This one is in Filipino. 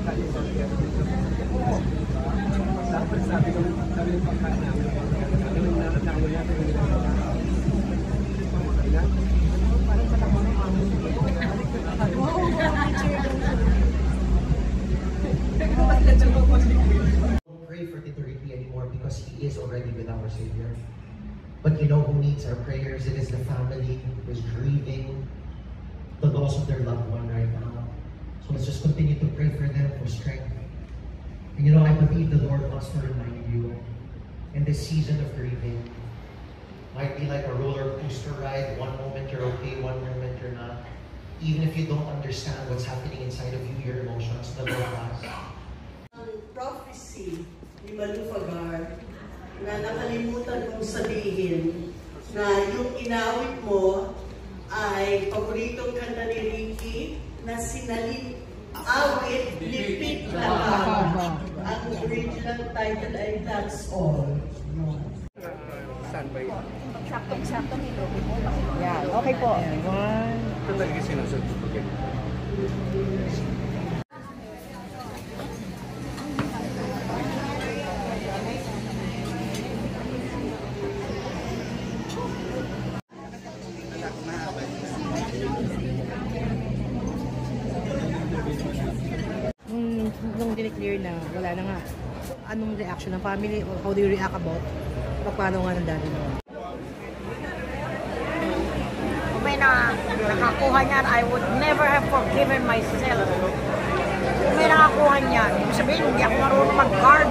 Pray for Tito Ricky anymore because he is already with our Savior. But you know who needs our prayers? It is the family who is grieving the loss of their loved one right now. So let's just continue to pray for them for strength. And you know, I believe the Lord wants to remind you in this season of grieving, might be like a roller coaster ride. One moment you're okay, one moment you're not. Even if you don't understand what's happening inside of you, your emotions, the Lord has. Ang prophecy ni Malufagar na nakalimutan mong sabihin na yung inawit mo ay paboritong kanta ni Ricky na sinalin awit, lipit lang. Ang original title ay That's All. Saan ba yun? Sakto-sakto nilo. Yan, okay po. One. Ito talaga sinusunod. Okay. Nung dineclear na, wala na nga. Anong reaction ng family or how do you react about paano nga ng daddy mo? Kung may nakakuha niyan, I would never have forgiven myself. Kung may nakakuha niyan, sabihin, hindi ako marunong mag-guard.